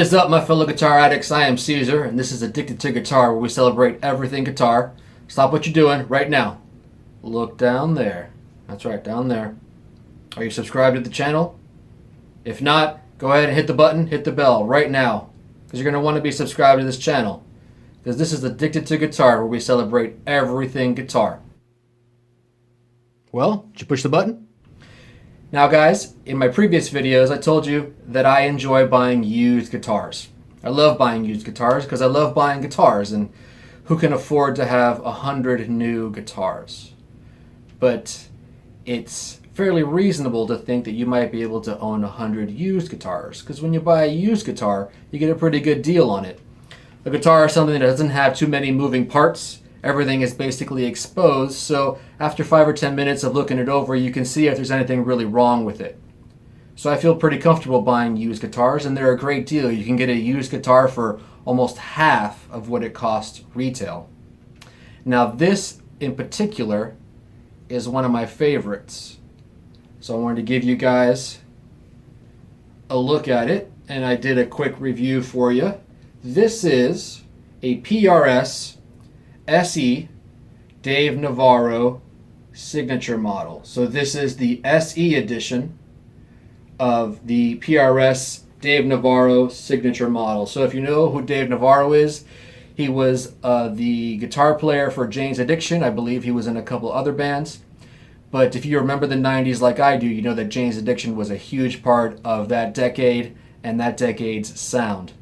What is up, my fellow guitar addicts? I am Caesar, and this is Addicted to Guitar, where we celebrate everything guitar. Stop what you're doing right now. Look down there. That's right, down there. Are you subscribed to the channel? If not, go ahead and hit the button, hit the bell right now, because you're going to want to be subscribed to this channel, because this is Addicted to Guitar, where we celebrate everything guitar. Well, did you push the button? Now guys, in my previous videos I told you that I enjoy buying used guitars. I love buying used guitars because I love buying guitars, and who can afford to have 100 new guitars? But it's fairly reasonable to think that you might be able to own 100 used guitars, because when you buy a used guitar you get a pretty good deal on it. A guitar is something that doesn't have too many moving parts. Everything is basically exposed, so after 5 or 10 minutes of looking it over, you can see if there's anything really wrong with it. So I feel pretty comfortable buying used guitars, and they're a great deal. You can get a used guitar for almost half of what it costs retail. Now this in particular is one of my favorites. So I wanted to give you guys a look at it, and I did a quick review for you. This is a PRS SE Dave Navarro signature model. So this is the SE edition of the PRS Dave Navarro signature model. So if you know who Dave Navarro is, he was the guitar player for Jane's Addiction. I believe he was in a couple other bands. But if you remember the 90s like I do, you know that Jane's Addiction was a huge part of that decade and that decade's sound.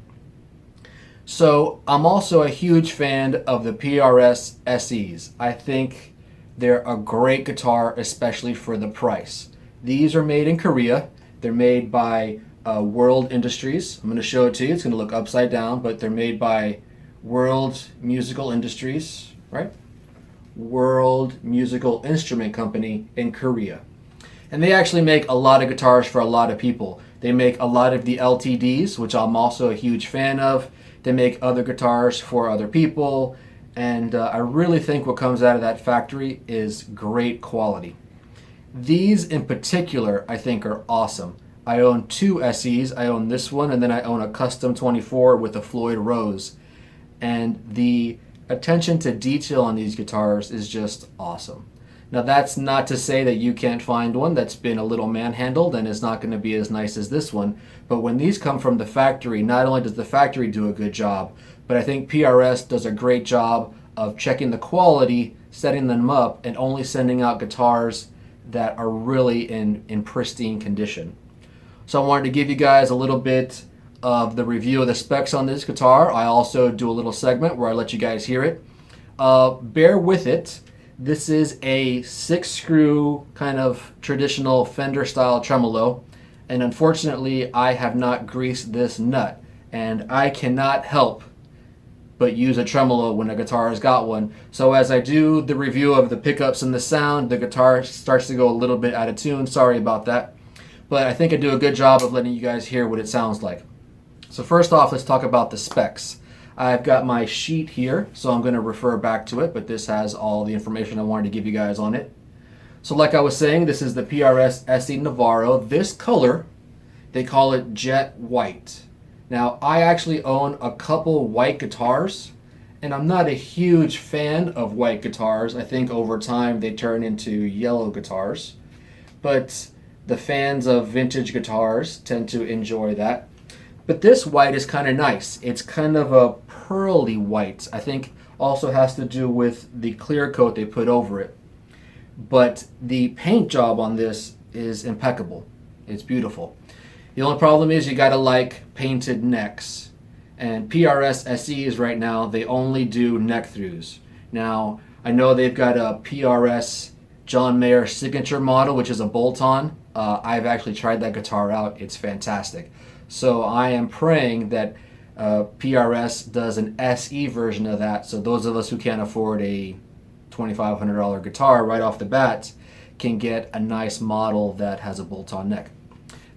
So I'm also a huge fan of the PRS SEs. I think they're a great guitar, especially for the price. These are made in Korea. They're made by World Industries. I'm going to show it to you. It's going to look upside down, but they're made by World Musical Industries, right? World Musical Instrument Company in Korea. And they actually make a lot of guitars for a lot of people. They make a lot of the LTDs, which I'm also a huge fan of. They make other guitars for other people, and I really think what comes out of that factory is great quality. These in particular I think are awesome. I own two SEs. I own this one, and then I own a custom 24 with a Floyd Rose, and the attention to detail on these guitars is just awesome. Now that's not to say that you can't find one that's been a little manhandled and is not going to be as nice as this one, but when these come from the factory, not only does the factory do a good job, but I think PRS does a great job of checking the quality, setting them up, and only sending out guitars that are really in pristine condition. So I wanted to give you guys a little bit of the review of the specs on this guitar. I also do a little segment where I let you guys hear it. Bear with it. This is a 6-screw kind of traditional Fender style tremolo, and unfortunately I have not greased this nut, and I cannot help but use a tremolo when a guitar has got one. So as I do the review of the pickups and the sound, the guitar starts to go a little bit out of tune. Sorry about that, but I think I do a good job of letting you guys hear what it sounds like. So first off, let's talk about the specs. I've got my sheet here, so I'm going to refer back to it, but this has all the information I wanted to give you guys on it. So like I was saying, this is the PRS SE Navarro. This color, they call it jet white. Now, I actually own a couple white guitars, and I'm not a huge fan of white guitars. I think over time they turn into yellow guitars, but the fans of vintage guitars tend to enjoy that. But this white is kind of nice. It's kind of a pearly white. I think also has to do with the clear coat they put over it. But the paint job on this is impeccable. It's beautiful. The only problem is you gotta like painted necks. And PRS SEs right now, they only do neck throughs. Now, I know they've got a PRS John Mayer signature model, which is a bolt-on. I've actually tried that guitar out. It's fantastic. So I am praying that PRS does an SE version of that, so those of us who can't afford a $2,500 guitar right off the bat can get a nice model that has a bolt-on neck.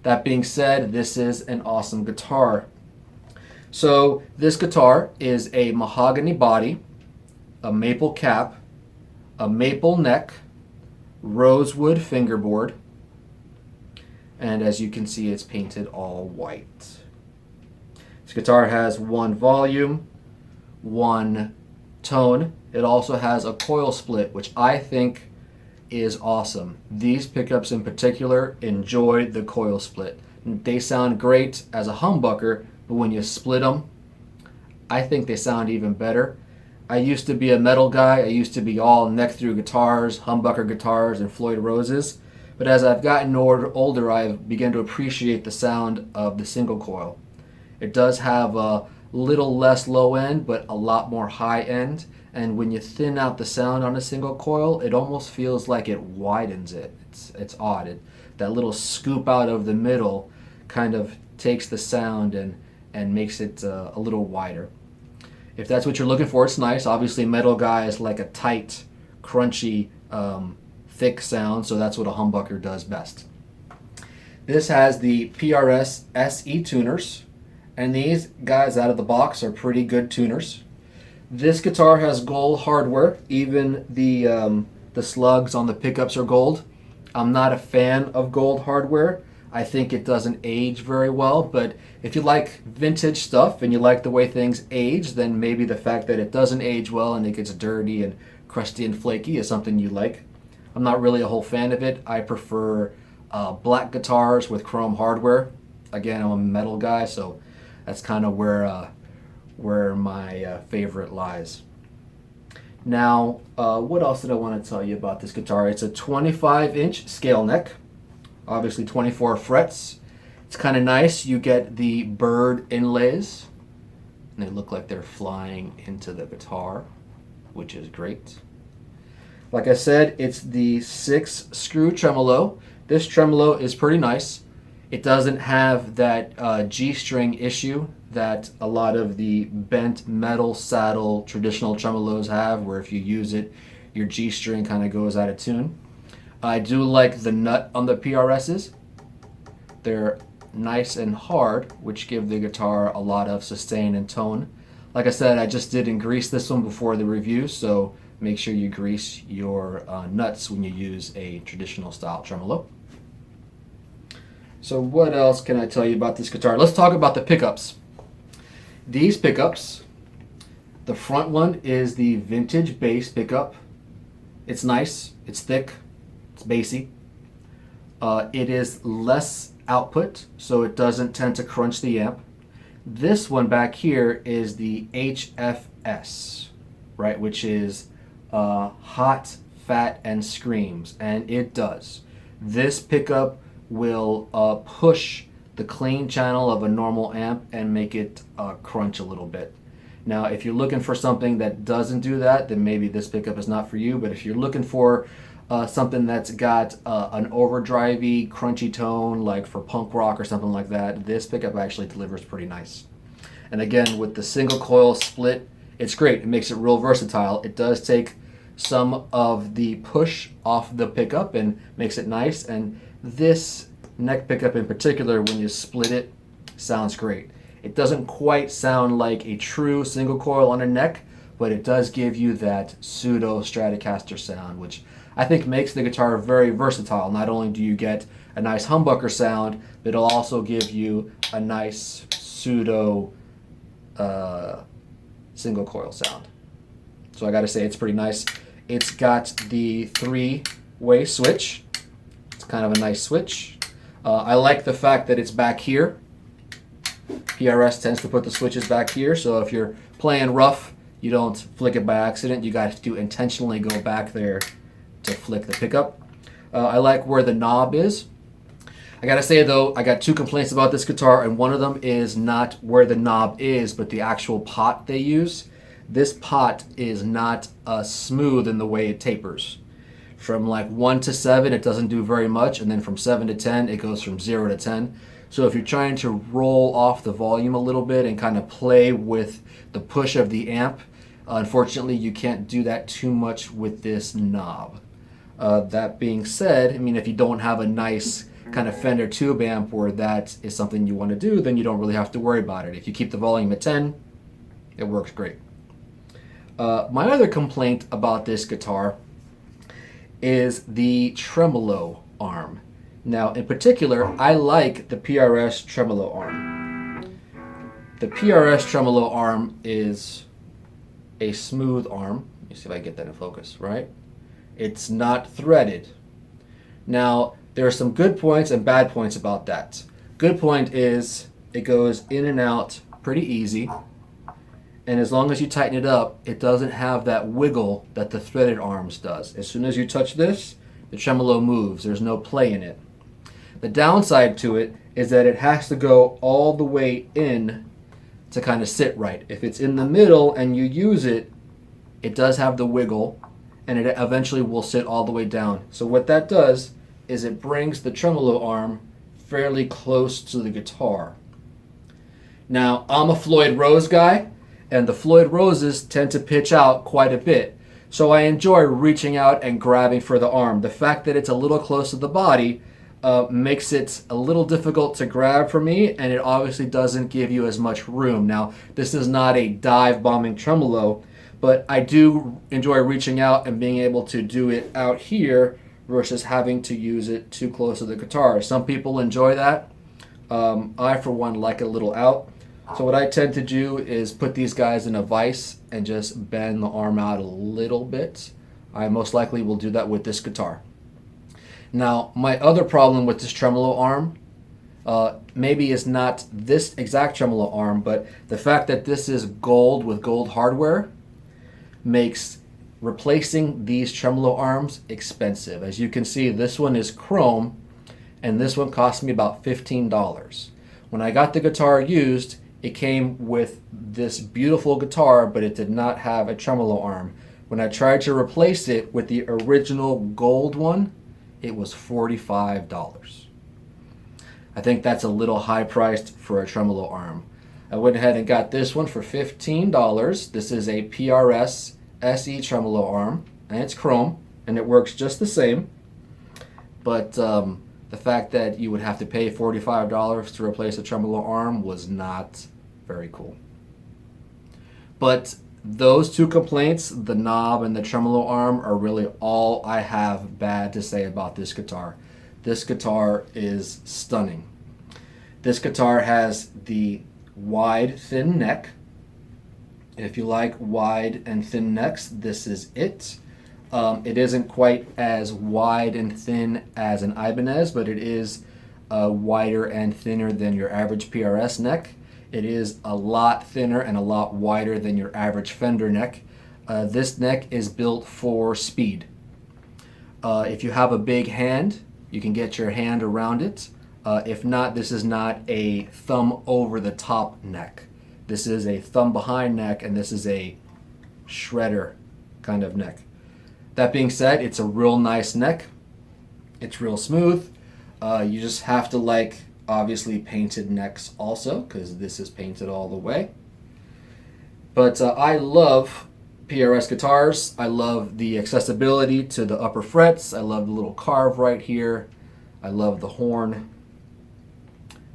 That being said, this is an awesome guitar. So this guitar is a mahogany body, a maple cap, a maple neck, rosewood fingerboard, and as you can see, it's painted all white. It's This guitar has one volume, one tone. It also has a coil split, which I think is awesome. These pickups in particular enjoy the coil split. They sound great as a humbucker, but when you split them, I think they sound even better. I used to be a metal guy. I used to be all neck through guitars, humbucker guitars, and Floyd Roses. But as I've gotten older, I've begun to appreciate the sound of the single coil. It does have a little less low end, but a lot more high end. And when you thin out the sound on a single coil, it almost feels like it widens it. It's odd. That little scoop out of the middle kind of takes the sound and makes it a little wider. If that's what you're looking for, it's nice. Obviously, metal guys like a tight, crunchy, thick sound, so that's what a humbucker does best. This has the PRS SE tuners, and these guys out of the box are pretty good tuners. This guitar has gold hardware. Even the slugs on the pickups are gold. I'm not a fan of gold hardware. I think it doesn't age very well, but if you like vintage stuff and you like the way things age, then maybe the fact that it doesn't age well and it gets dirty and crusty and flaky is something you like. I'm not really a whole fan of it. I prefer black guitars with chrome hardware. Again, I'm a metal guy, so that's kind of where my favorite lies. Now, what else did I want to tell you about this guitar? It's a 25-inch scale neck. Obviously 24 frets. It's kind of nice. You get the bird inlays, and they look like they're flying into the guitar, which is great. Like I said, it's the 6-screw tremolo. This tremolo is pretty nice. It doesn't have that G-string issue that a lot of the bent metal saddle traditional tremolos have, where if you use it, your G-string kind of goes out of tune. I do like the nut on the PRSs. They're nice and hard, which give the guitar a lot of sustain and tone. Like I said, I just didn't grease this one before the review, so make sure you grease your nuts when you use a traditional style tremolo. So what else can I tell you about this guitar? Let's talk about the pickups. These pickups, the front one is the vintage bass pickup. It's nice, it's thick, it's bassy. It is less output, so it doesn't tend to crunch the amp. This one back here is the HFS, right, which is hot, fat, and screams, and it does. This pickup will push the clean channel of a normal amp and make it crunch a little bit. Now, if you're looking for something that doesn't do that, then maybe this pickup is not for you. But if you're looking for something that's got an overdrivey, crunchy tone, like for punk rock or something like that, this pickup actually delivers pretty nice. And again, with the single coil split, it's great. It makes it real versatile. It does take some of the push off the pickup and makes it nice. And this neck pickup in particular, when you split it, sounds great. It doesn't quite sound like a true single coil on a neck, but it does give you that pseudo Stratocaster sound, which I think makes the guitar very versatile. Not only do you get a nice humbucker sound, but it'll also give you a nice pseudo single coil sound. So I gotta say, it's pretty nice. It's got the 3-way switch. It's kind of a nice switch. I like the fact that it's back here. PRS tends to put the switches back here, so if you're playing rough, you don't flick it by accident. You got to intentionally go back there to flick the pickup. I like where the knob is. I gotta say though, I got 2 complaints about this guitar, and one of them is not where the knob is, but the actual pot they use. This pot is not smooth in the way it tapers. From like 1 to 7, it doesn't do very much, and then from 7 to 10, it goes from 0 to 10. So if you're trying to roll off the volume a little bit and kind of play with the push of the amp, unfortunately you can't do that too much with this knob. That being said, I mean, if you don't have a nice kind of Fender tube amp where that is something you want to do, then you don't really have to worry about it. If you keep the volume at 10, it works great. My other complaint about this guitar is the tremolo arm. Now, in particular, I like the PRS Tremolo Arm. The PRS Tremolo Arm is a smooth arm. Let me see if I get that in focus, right? It's not threaded. Now, there are some good points and bad points about that. Good point is it goes in and out pretty easy. And as long as you tighten it up, it doesn't have that wiggle that the threaded arms does. As soon as you touch this, the tremolo moves. There's no play in it. The downside to it is that it has to go all the way in to kind of sit right. If it's in the middle and you use it, it does have the wiggle, and it eventually will sit all the way down. So what that does is it brings the tremolo arm fairly close to the guitar. Now, I'm a Floyd Rose guy, and the Floyd Roses tend to pitch out quite a bit. So I enjoy reaching out and grabbing for the arm. The fact that it's a little close to the body makes it a little difficult to grab for me, and it obviously doesn't give you as much room. Now, this is not a dive bombing tremolo, but I do enjoy reaching out and being able to do it out here versus having to use it too close to the guitar. Some people enjoy that. I, for one, like it a little out. So what I tend to do is put these guys in a vise and just bend the arm out a little bit. I most likely will do that with this guitar. Now, my other problem with this tremolo arm, maybe is not this exact tremolo arm, but the fact that this is gold with gold hardware makes replacing these tremolo arms expensive. As you can see, this one is chrome, and this one cost me about $15. When I got the guitar used, it came with this beautiful guitar, but it did not have a tremolo arm. When I tried to replace it with the original gold one, it was $45. I think that's a little high priced for a tremolo arm. I went ahead and got this one for $15. This is a PRS SE Tremolo Arm, and it's chrome, and it works just the same. But the fact that you would have to pay $45 to replace a tremolo arm was not very cool. But those two complaints, the knob and the tremolo arm, are really all I have bad to say about this guitar. This guitar is stunning. This guitar has the wide, thin neck. If you like wide and thin necks, this is it. It isn't quite as wide and thin as an Ibanez, but it is wider and thinner than your average PRS neck. It is a lot thinner and a lot wider than your average Fender neck. This neck is built for speed. If you have a big hand, you can get your hand around it. If not, this is not a thumb over the top neck. This is a thumb behind neck, and this is a shredder kind of neck. That being said, it's a real nice neck. It's real smooth. You just have to like, obviously, painted necks also, because this is painted all the way. But I love PRS guitars. I love the accessibility to the upper frets. I love the little carve right here. I love the horn.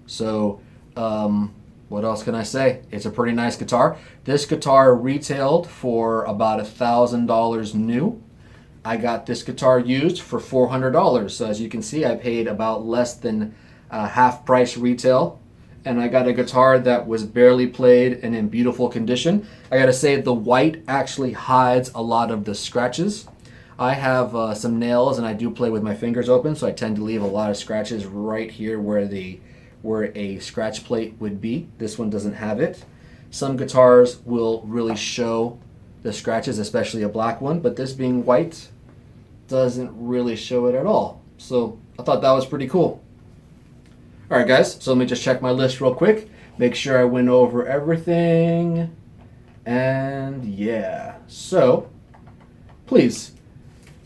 So, what else can I say? It's a pretty nice guitar. This guitar retailed for about $1,000 new. I got this guitar used for $400. So as you can see, I paid about less than half price retail. And I got a guitar that was barely played and in beautiful condition. I gotta say, the white actually hides a lot of the scratches. I have some nails, and I do play with my fingers open, so I tend to leave a lot of scratches right here where a scratch plate would be. This one doesn't have it. Some guitars will really show the scratches, especially a black one, but this being white doesn't really show it at all. So I thought that was pretty cool. All right, guys, so let me just check my list real quick, make sure I went over everything, and yeah. So please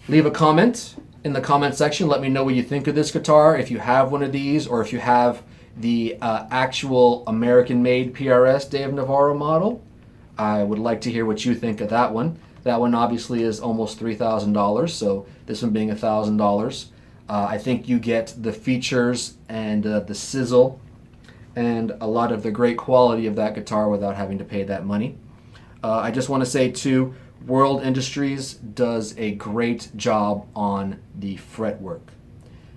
leave a comment in the comment section. Let me know what you think of this guitar, if you have one of these, or if you have the actual American-made PRS Dave Navarro model. I would like to hear what you think of that one. That one obviously is almost $3,000, so this one being $1,000. I think you get the features and the sizzle and a lot of the great quality of that guitar without having to pay that money. I just want to say too, World Industries does a great job on the fretwork.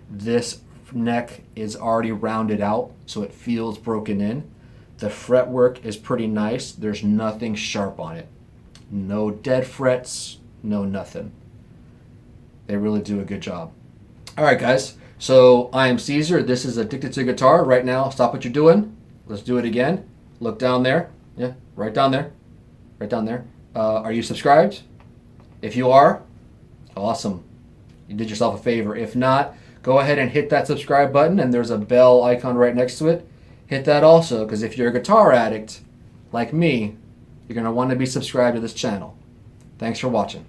This neck is already rounded out, so it feels broken in. The fretwork is pretty nice. There's nothing sharp on it. No dead frets, no nothing. They really do a good job. All right, guys. So I am Caesar. This is Addicted to Guitar. Right now, stop what you're doing. Let's do it again. Look down there. Yeah, right down there. Right down there. Are you subscribed? If you are, awesome. You did yourself a favor. If not, go ahead and hit that subscribe button, and there's a bell icon right next to it. Hit that also, because if you're a guitar addict like me, you're going to want to be subscribed to this channel. Thanks for watching.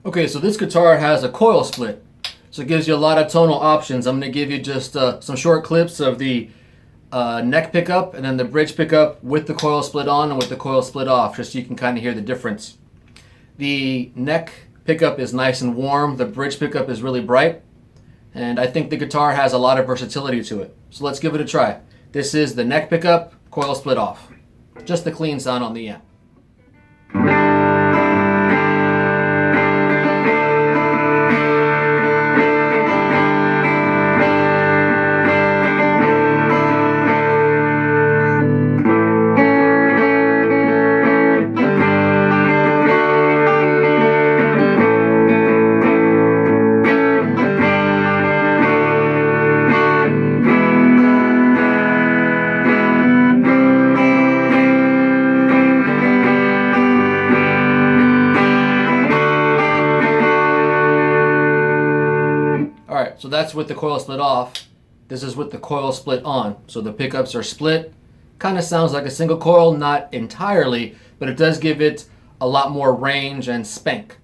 Okay, so this guitar has a coil split, so it gives you a lot of tonal options. I'm going to give you just some short clips of the neck pickup and then the bridge pickup with the coil split on and with the coil split off, just so you can kind of hear the difference. The neck pickup is nice and warm. The bridge pickup is really bright. And I think the guitar has a lot of versatility to it. So let's give it a try. This is the neck pickup, coil split off. Just the clean sound on the amp. Alright, so that's with the coil split off. This is with the coil split on. So the pickups are split. Kind of sounds like a single coil, not entirely, but it does give it a lot more range and spank.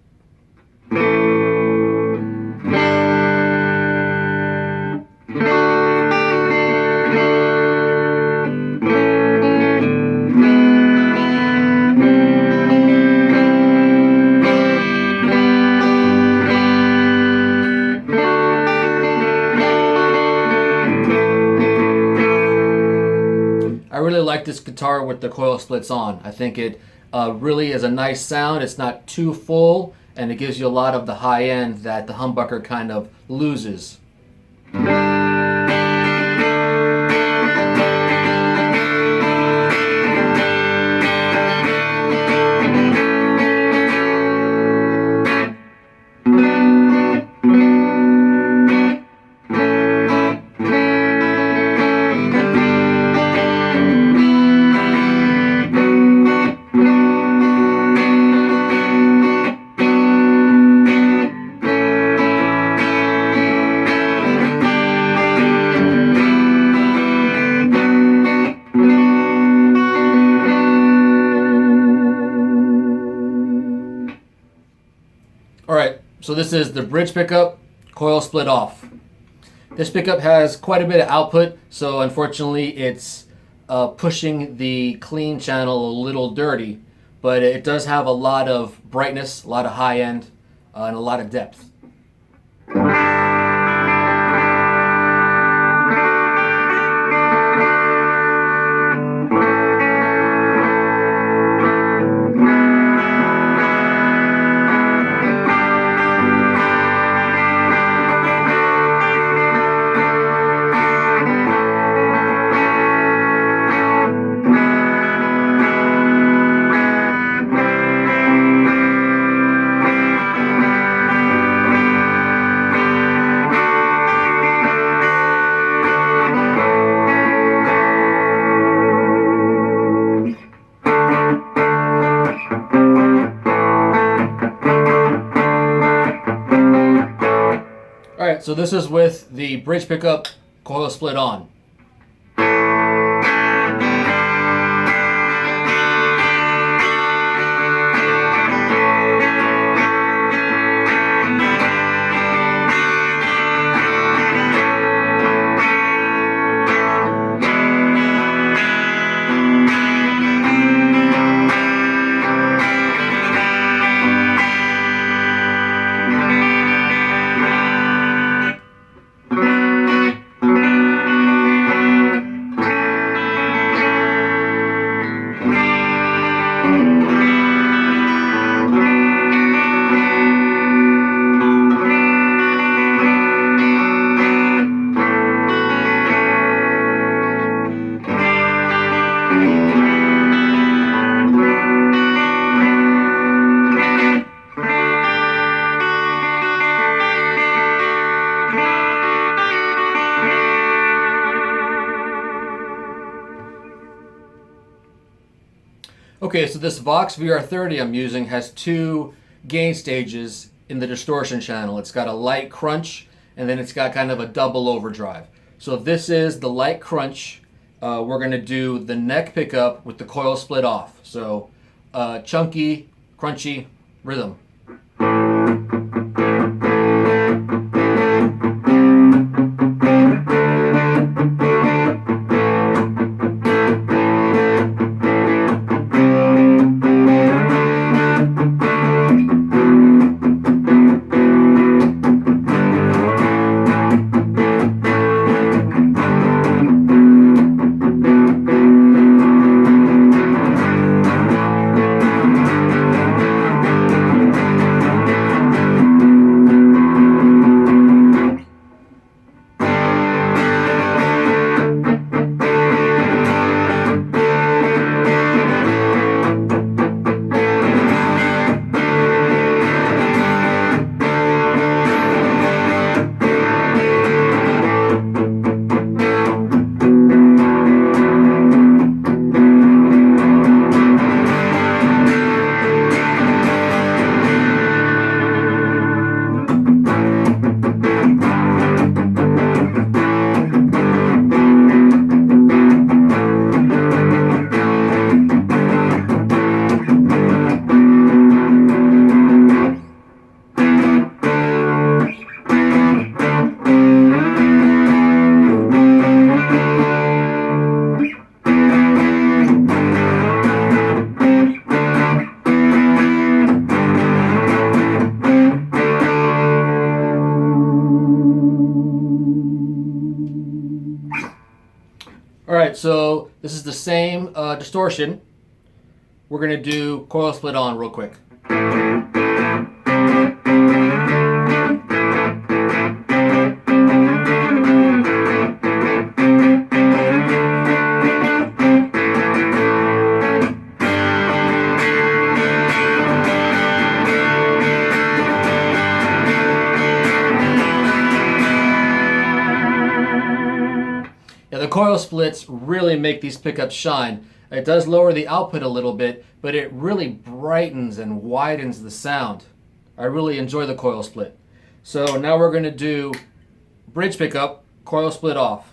I really like this guitar with the coil splits on. I think it really is a nice sound. It's not too full, and it gives you a lot of the high end that the humbucker kind of loses. Alright, so this is the bridge pickup, coil split off. This pickup has quite a bit of output, so unfortunately it's pushing the clean channel a little dirty, but it does have a lot of brightness, a lot of high end, and a lot of depth. Alright, so this is with the bridge pickup, coil split on. Okay, so this Vox VR30 I'm using has two gain stages in the distortion channel. It's got a light crunch, and then it's got kind of a double overdrive. So if this is the light crunch, we're going to do the neck pickup with the coil split off. So chunky, crunchy rhythm. Alright, so this is the same distortion. We're going to do coil split on real quick. Now the coil splits really make these pickups shine. It does lower the output a little bit, but it really brightens and widens the sound. I really enjoy the coil split. So now we're going to do bridge pickup, coil split off.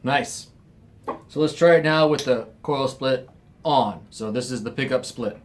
Nice. So let's try it now with the coil split on. So this is the pickup split.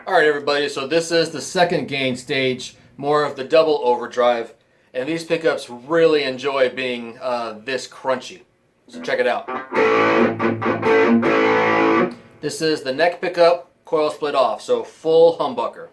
Alright everybody, so this is the second gain stage, more of the double overdrive, and these pickups really enjoy being this crunchy. So check it out. This is the neck pickup, coil split off, so full humbucker.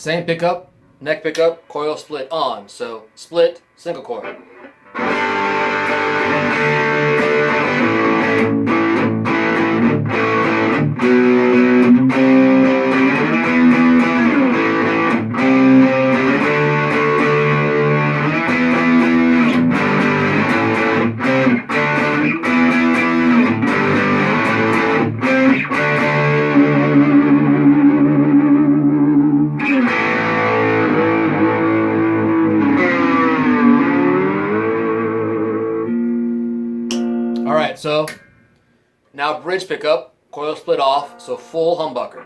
Same pickup, neck pickup, coil split on. So split, single coil. Alright, so now bridge pickup, coil split off, so full humbucker.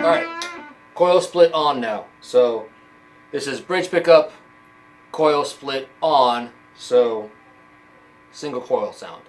Alright, coil split on now. So this is bridge pickup, coil split on, so single coil sound.